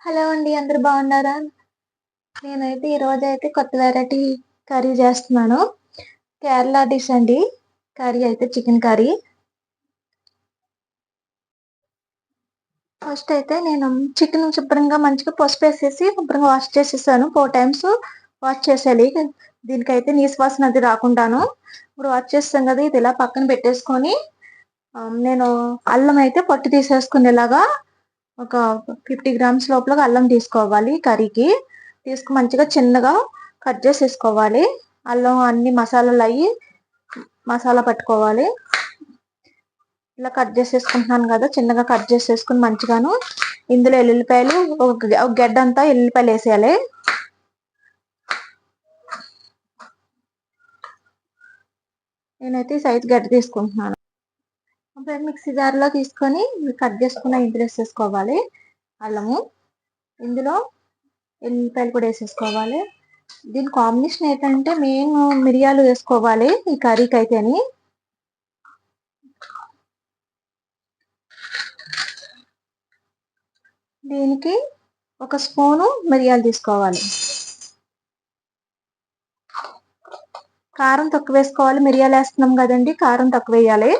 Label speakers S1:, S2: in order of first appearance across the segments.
S1: Hello అండి. అందరూ బాగున్నారా? నేనైతే ఈరోజైతే కొత్త వెరైటీ కర్రీ చేస్తున్నాను. కేరళ డిష్ అండి. కర్రీ అయితే చికెన్ కర్రీ. ఫస్ట్ అయితే నేను చికెన్ శుభ్రంగా మంచిగా పసుపేసేసి శుభ్రంగా వాష్ చేసేసాను. 4 టైమ్స్ వాష్ చేసేయాలి. దీనికైతే నీసు వాసన అది రాకుండాను. ఇప్పుడు వాష్ చేసేసాం కదా! ఇది ఇలా పక్కన పెట్టేసుకొని నేను అల్లం అయితే పొట్టు తీసేసుకునేలాగా ఒక 50 గ్రామ్స్ లోపల అల్లం తీసుకోవాలి కర్రీకి. తీసుకొని మంచిగా చిన్నగా కట్ చేసేసుకోవాలి. అల్లం అన్ని మసాలా పట్టుకోవాలి. ఇలా కట్ చేసేసుకుంటున్నాను కదా! చిన్నగా కట్ చేసేసుకుని మంచిగాను ఇందులో ఎల్లుల్లిపాయలు ఒక గెడ్డంతా ఎల్లుల్లిపాయలు వేసేయాలి. నేనైతే ఈ సైజు గడ్డ తీసుకుంటున్నాను. అప్పుడు మిక్సీ జార్లో తీసుకొని కట్ చేసుకున్న ఇందులో వేసేసుకోవాలి. అల్లము ఇందులో ఎల్లుల్లిపాయలు కూడా వేసేసుకోవాలి. దీని కాంబినేషన్ ఏంటంటే మెయిన్ మిరియాలు వేసుకోవాలి ఈ కర్రీకి అయితేని. దీనికి ఒక స్పూను మిరియాలు తీసుకోవాలి. కారం తక్కువ వేసుకోవాలి. మిరియాలు వేస్తున్నాం కదండి, కారం తక్కువ వేయాలి.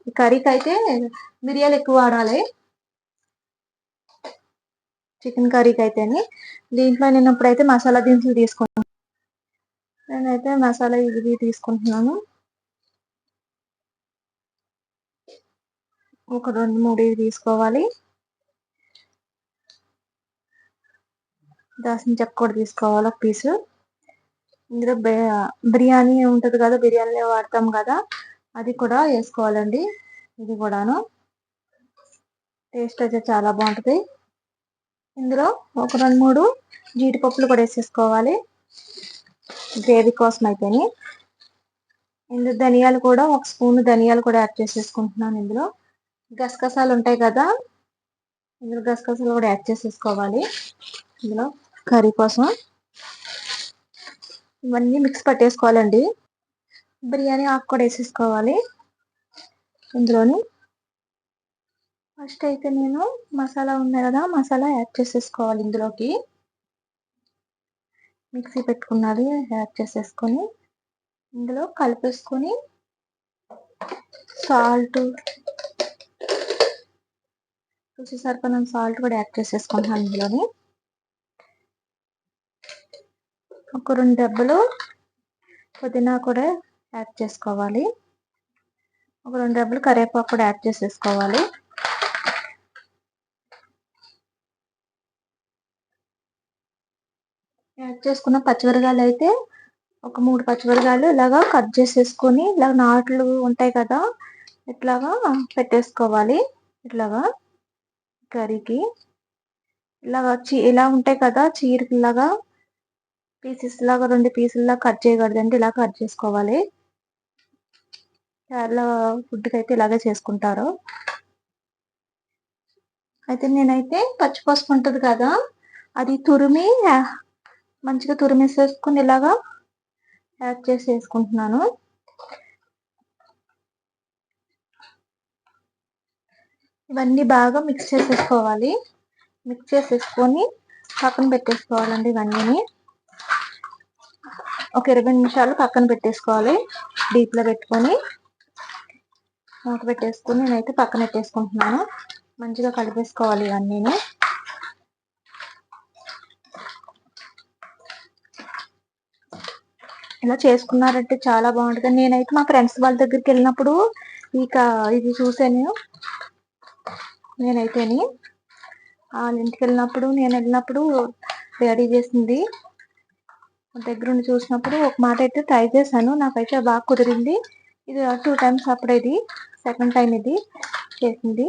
S1: ఈ కర్రీకి అయితే మిరియాలు ఎక్కువ వాడాలి. చికెన్ కర్రీకి అయితేని. దీంట్లో నేను ఇప్పుడైతే మసాలా దినుసులు తీసుకుంటాను. నేనైతే మసాలా ఇది తీసుకుంటున్నాను. ఒక 2, 3 ఇవి తీసుకోవాలి. దాల్చిన చెక్క కూడా తీసుకోవాలి ఒక పీసు. ఇందులో బిర్యానీ ఉంటుంది కదా, బిర్యానీలో వాడతాం కదా, అది కూడా వేసుకోవాలండి. ఇది కూడాను టేస్ట్ అయితే చాలా బాగుంటుంది. ఇందులో ఒక 2, 3 జీడిపప్పులు కూడా వేసేసుకోవాలి గ్రేవీ కోసం అయితేని. ఇందులో ధనియాలు కూడా ఒక స్పూన్ ధనియాలు కూడా యాడ్ చేసేసుకుంటున్నాను. ఇందులో గసగసాలు ఉంటాయి కదా, ఇందులో గసగసాలు కూడా యాడ్ చేసేసుకోవాలి. ఇందులో కర్రీ కోసం ఇవన్నీ మిక్స్ పట్టేసుకోవాలండి. బిర్యానీ ఆకు కూడా వేసేసుకోవాలి ఇందులోని. ఫస్ట్ అయితే నేను మసాలా ఉంది కదా, మసాలా యాడ్ చేసేసుకోవాలి ఇందులోకి. మిక్సీ పెట్టుకున్నది యాడ్ చేసేసుకొని ఇందులో కలిపేసుకొని సాల్ట్ రుచి సరిపడినంత సాల్ట్ కూడా యాడ్ చేసేసుకుంటాను ఇందులోని. ఒక 2 రెబ్బలు పుదీనా కూడా యాడ్ చేసుకోవాలి. ఒక 2 రెబ్బలు కరివేపాకు కూడా యాడ్ చేసేసుకోవాలి. యాడ్ చేసుకున్న పచ్చిమిరకాయలు అయితే ఒక 3 పచ్చిమిరకాయలు ఇలాగా కట్ చేసేసుకొని ఇలా నాట్లు ఉంటాయి కదా, ఇట్లాగా పెట్టేసుకోవాలి. ఇట్లాగా కర్రీకి ఇలాగా ఇలా ఉంటాయి కదా, చీరలాగా పీసెస్ లాగా 2 పీసుల్లా కట్ చేయకూడదండి, ఇలా కట్ చేసుకోవాలి. కేరళ ఫుడ్కి అయితే ఇలాగే చేసుకుంటారు. అయితే నేనైతే పచ్చిపసుపు ఉంటుంది కదా, అది మంచిగా తురిమేసేసుకుని ఇలాగా యాడ్ చేసేసుకుంటున్నాను. ఇవన్నీ బాగా మిక్స్ చేసేసుకోవాలి. మిక్స్ చేసేసుకొని పక్కన పెట్టేసుకోవాలండి. ఇవన్నీ ఒక 20 నిమిషాలు పక్కన పెట్టేసుకోవాలి. డీప్లో పెట్టుకొని మూత పెట్టేసుకుని నేనైతే పక్కన పెట్టేసుకుంటున్నాను. మంచిగా కలిపేసుకోవాలి ఇవన్నీ. ఇలా చేసుకున్నారంటే చాలా బాగుంటుంది. నేనైతే మా ఫ్రెండ్స్ వాళ్ళ దగ్గరికి వెళ్ళినప్పుడు ఇది చూసాను. నేనైతేని వాళ్ళ ఇంటికి వెళ్ళినప్పుడు రెడీ చేసింది దగ్గరుండి చూసినప్పుడు ఒక మాట అయితే ట్రై చేశాను. నాకైతే బాగా కుదిరింది. ఇది 2 టైమ్స్ అప్పుడే, ఇది సెకండ్ టైం ఇది చేసింది.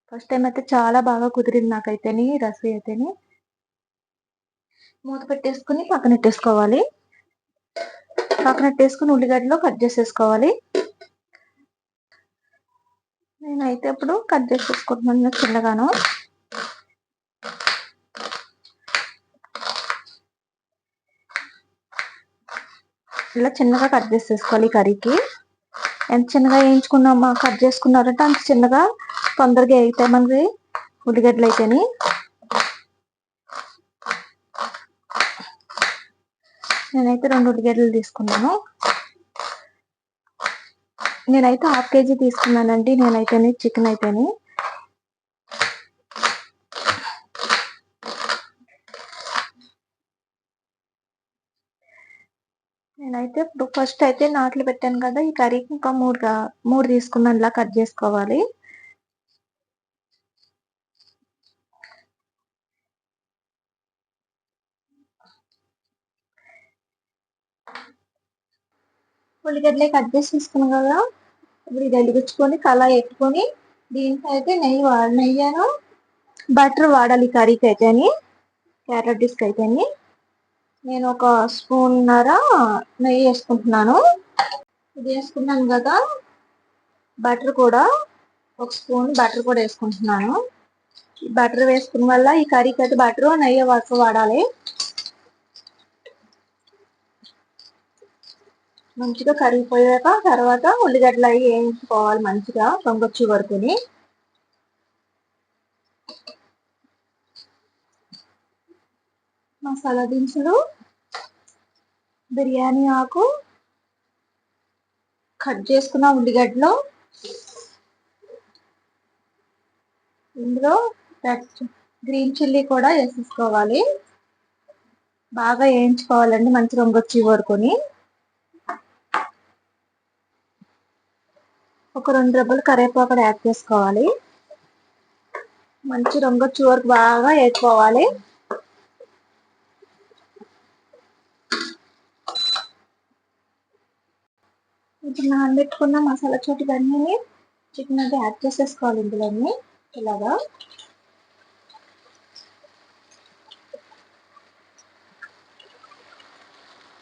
S1: ఫస్ట్ టైం అయితే చాలా బాగా కుదిరింది నాకైతేని రెసిపీ అయితేని. మూత పెట్టేసుకుని పక్కన పెట్టేసుకోవాలి. పక్కన పెట్టేసుకుని ఉల్లిగడ్డలు కట్ చేసేసుకోవాలి. నేనైతే ఇప్పుడు కట్ చేసేసుకుంటున్నాను చిన్నగాను. ఇలా చిన్నగా కట్ చేసేసుకోవాలి కర్రీకి. ఎంత చిన్నగా కట్ చేసుకున్నారంటే అంత చిన్నగా తొందరగా వేగుతాయి మనకి ఉల్లిగడ్డలు అయితేని. నేనైతే 2 ఉల్లిగడ్డలు తీసుకున్నాను. నేనైతే హాఫ్ కేజీ తీసుకున్నానండి. నేనైతేని చికెన్ అయితేని నేనైతే ఇప్పుడు ఫస్ట్ అయితే నాట్లు పెట్టాను కదా, ఈ కర్రీకి ఇంకా మూడు తీసుకున్నాను. ఇలా కట్ చేసుకోవాలి. ఉల్లిగడ్డలే కట్ చేసి తీసుకున్నాం కదా, ఇప్పుడు ఇది వెలిగించుకొని కళాయి ఎట్టుకొని దీంట్లో అయితే నెయ్యను బటర్ వాడాలి కర్రీకి అయితేని, క్యారెట్ డిస్క్ అయితేని. నేను ఒక స్పూన్నర నెయ్యి వేసుకుంటున్నాను. ఇది వేసుకున్నాను కదా, బటర్ కూడా ఒక స్పూన్ బటర్ కూడా వేసుకుంటున్నాను. బటర్ వేసుకున్న వల్ల ఈ కర్రీకి అయితే బటర్ నెయ్యి వరకు వాడాలి. మంచిగా కరిగిపోయాక తర్వాత ఉల్లిగడ్డలు అవి వేయించుకోవాలి మంచిగా పొంగొచ్చి వరకుని. మసాలా దినుసులు, బిర్యానీ ఆకు, కట్ చేసుకున్న ఉల్లిగడ్డలు, ఇందులో గ్రీన్ చిల్లీ కూడా వేసేసుకోవాలి. బాగా వేయించుకోవాలండి మంచి రంగొచ్చి వరకుని. ఒక 2 రెబ్బలు కరివేపాకు యాడ్ చేసుకోవాలి. మంచి రంగొచ్చి వరకు బాగా వేసుకోవాలి. ఇప్పుడు నానబెట్టుకున్న మసాలా చోటులన్నీ చికెన్ అయితే యాడ్ చేసేసుకోవాలి ఇందులోని. ఇలాగా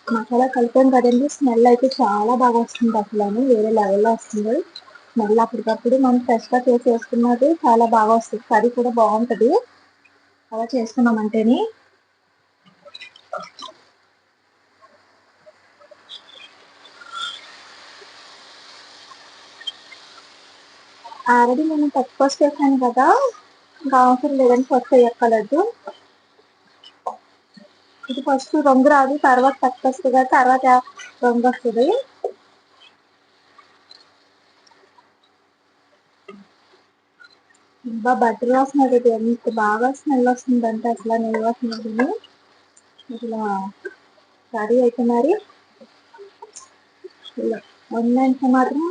S1: మసాలా కలిపాం కదండి, స్మెల్ అయితే చాలా బాగా వస్తుంది. అసలు వేరే లెవెల్లో వస్తుంది స్మెల్. అప్పటికప్పుడు మనం ఫ్రెష్గా చేసి వేసుకున్నది చాలా బాగా వస్తుంది. కర్రీ కూడా బాగుంటుంది అలా చేసుకున్నామంటేని. ఆల్రెడీ నేను ఫస్ట్ చేశాను కదా, ఇంకా అవసరం లేదని ఫస్ట్ వేయక్కర్లేదు. ఇది ఫస్ట్ రంగు రాదు, తర్వాత వస్తుంది కదా, తర్వాత రంగు వస్తుంది. ఇంకా బటర్ వాసన ఎంత బాగా స్మెల్ వస్తుందంటే అసలు నెయ్యి వాసన. అసలు కర్రీ అయితే మరి వండినంత మాత్రం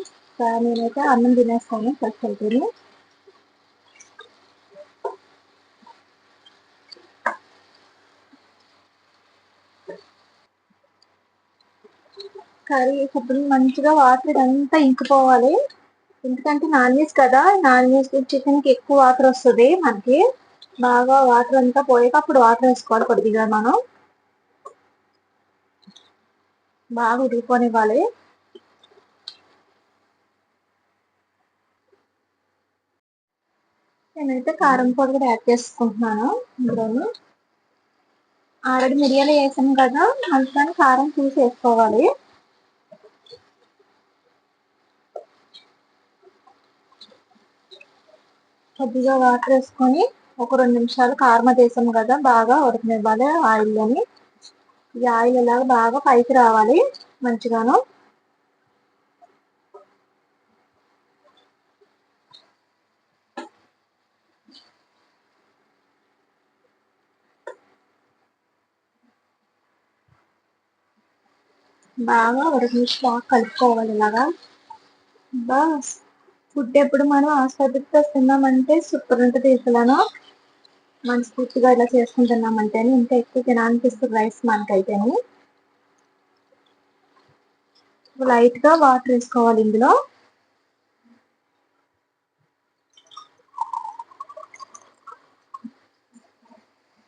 S1: నేనైతే అన్నం తినేస్తాను ఫస్ట్ అయితే. కర్రీ వేసేటప్పుడు మంచిగా వాటర్ ఇదంతా ఇంకిపోవాలి. ఎందుకంటే నాన్ వెజ్ కదా, నాన్ వెజ్ చికెన్కి ఎక్కువ వాటర్ వస్తుంది మనకి. బాగా వాటర్ అంతా పోయాక అప్పుడు వాటర్ వేసుకోవాలి కొద్దిగా. మనం బాగా ఉడికిపోనివ్వాలి. నేనైతే కారం పొడి కూడా యాడ్ చేసుకుంటున్నాను ఇందులోని. ఆల్రెడీ మిరియాలు వేసాం కదా, అందుకని కారం చూసి వేసుకోవాలి. కొద్దిగా వాటర్ వేసుకొని ఒక 2 నిమిషాలు కారం అది వేసాం కదా బాగా ఉడకనివ్వాలి ఆయిల్లోని. ఈ ఆయిల్ ఇలాగా బాగా పైకి రావాలి మంచిగాను. బాగా ఉడకనిచ్చి బాగా కలుపుకోవాలి ఇలాగా. ఫుడ్ ఎప్పుడు మనం ఆస్వాదిస్తూ తిన్నామంటే సూపర్ ఉంటుంది. ఇసలను మనస్ఫూర్తిగా ఇలా చేసుకుని తిన్నామంటే ఇంకా ఎక్కువ తినాలనిపిస్తుంది రైస్ మనకైతేని. లైట్ గా వాటర్ వేసుకోవాలి ఇందులో.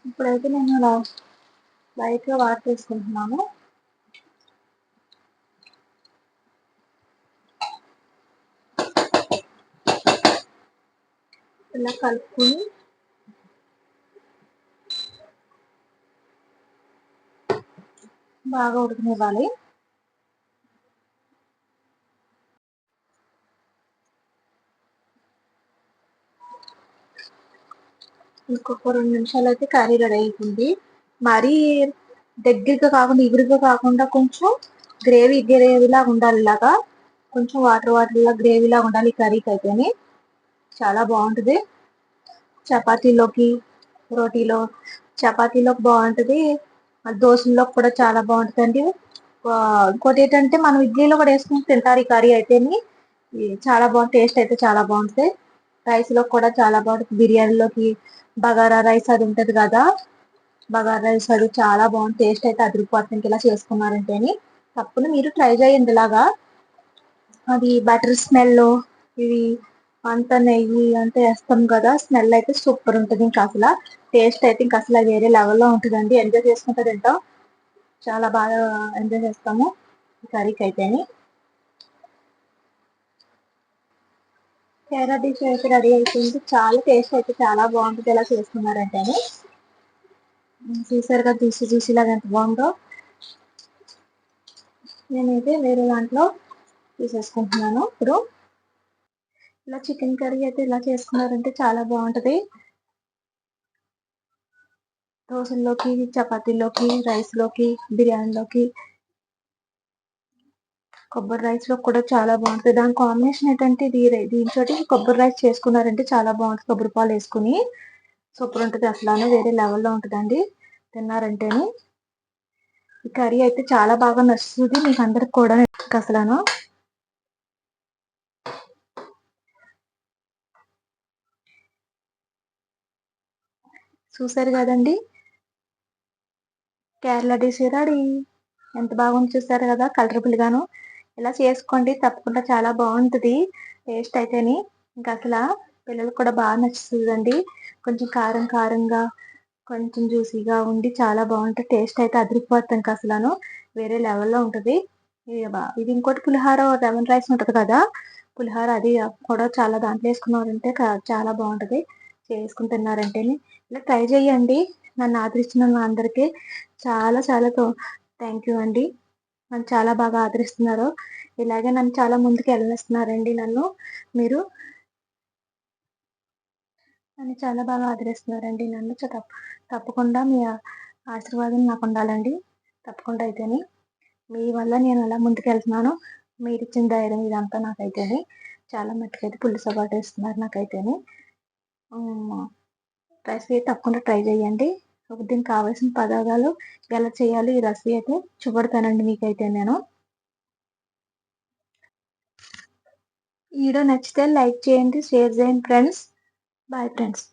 S1: ఇప్పుడైతే నేను లైట్ గా వాటర్ వేసుకుంటున్నాను. ఇలా కలుపుకొని బాగా ఉడకనివ్వాలి. ఇంకొక 2 నిమిషాలు అయితే కర్రీ రెడీ అవుతుంది. మరీ దగ్గరగా కాకుండా ఇగురుగా కాకుండా కొంచెం గ్రేవీలాగా ఉండాలి. ఇలాగా కొంచెం వాటర్ గ్రేవీలాగా ఉండాలి ఈ కర్రీకి అయితేనే చాలా బాగుంటుంది. చపాతీలోకి, రోటీలో, చపాతీలోకి బాగుంటుంది, దోశల్లోకి కూడా చాలా బాగుంటుందండి. ఇంకోటి ఏంటంటే మనం ఇడ్లీలో కూడా వేసుకుని తింటారు ఈ కర్రీ అయితేని. చాలా బాగుంది, టేస్ట్ అయితే చాలా బాగుంటుంది. రైస్ లో కూడా చాలా బాగుంటుంది. బిర్యానీలోకి బగారా రైస్ అది ఉంటది కదా, బగారా రైస్ అది చాలా బాగుంది. టేస్ట్ అయితే అదిరిపోతుంది ఇలా చేసుకున్నారంటేని. తప్పకుండా మీరు ట్రై చేయండి ఇలాగా. అది బటర్ స్మెల్, ఇవి అంత నెయ్యి అంతా వేస్తాం కదా, స్మెల్ అయితే సూపర్ ఉంటుంది. ఇంకా అసలు టేస్ట్ అయితే ఇంకా అసలు వేరే లెవెల్లో ఉంటుందండి. ఎంజాయ్ చేసుకుంటా తింటాం, చాలా బాగా ఎంజాయ్ చేస్తాము ఈ కర్రీకి అయితేని. కేరళ డిష్ అయితే రెడీ అయిపోయింది. చాలా టేస్ట్ అయితే చాలా బాగుంటుంది ఇలా చేసుకున్నారంటేని. చూసారుగా, చూసిలాగా ఎంత బాగుందో. నేనైతే వేరే దాంట్లో తీసేసుకుంటున్నాను ఇప్పుడు. ఇలా చికెన్ కర్రీ అయితే ఇలా చేసుకున్నారంటే చాలా బాగుంటది. దోశల్లోకి, చపాతీలోకి, రైస్ లోకి, బిర్యానీలోకి, కొబ్బరి రైస్ లో కూడా చాలా బాగుంటుంది. దాని కాంబినేషన్ ఏంటంటే దీంతో కొబ్బరి రైస్ చేసుకున్నారంటే చాలా బాగుంటుంది. కొబ్బరి పాలు వేసుకుని సూపర్ ఉంటుంది అసలు, వేరే లెవెల్లో ఉంటుందండి తిన్నారంటేని. ఈ కర్రీ అయితే చాలా బాగా నచ్చుతుంది మీకు అందరికి కూడా అసలు. చూసారు కదండి, కేరళ డిష్ రెడీ. ఎంత బాగుంది చూసారు కదా, కలర్ఫుల్ గాను. ఇలా చేసుకోండి తప్పకుండా, చాలా బాగుంటుంది టేస్ట్ అయితేని. ఇంకా అసలు పిల్లలకు కూడా బాగా నచ్చుతుందండి. కొంచెం కారం కారంగా, కొంచెం జ్యూసీగా ఉండి చాలా బాగుంటుంది. టేస్ట్ అయితే అదిరిపోతుంది ఇంకా అసలు, వేరే లెవెల్లో ఉంటుంది. ఇది ఇంకోటి పులిహోర, లెమన్ రైస్ ఉంటుంది కదా, పులిహోర అది కూడా చాలా దాంట్లో వేసుకున్నారంటే చాలా బాగుంటుంది. చేసుకుని తిన్నారంటేనే. ఇలా ట్రై చేయండి. నన్ను ఆదరించిన మా అందరికీ చాలా చాలా థ్యాంక్ యూ అండి. నన్ను చాలా బాగా ఆదరిస్తున్నారు. ఇలాగే నన్ను చాలా ముందుకు వెళ్ళనిస్తున్నారండి. మీరు నన్ను చాలా బాగా ఆదరిస్తున్నారండి. తప్పకుండా మీ ఆశీర్వాదం నాకు ఉండాలండి. తప్పకుండా అయితేని మీ వల్ల నేను అలా ముందుకు వెళ్తున్నాను. మీరు ఇచ్చిన ధైర్యం ఇదంతా నాకైతేని చాలా మట్టుకైతే పుల్లు సపోర్ట్ ఇస్తున్నారు నాకైతేని. రెసిపీ తప్పకుండా ట్రై చేయండి. దీనికి కావాల్సిన పదార్థాలు ఎలా చేయాలి ఈ రెసిపీ అయితే చూపెడతానండి మీకైతే నేను. ఈ వీడియో నచ్చితే లైక్ చేయండి, షేర్ చేయండి ఫ్రెండ్స్. Bye friends.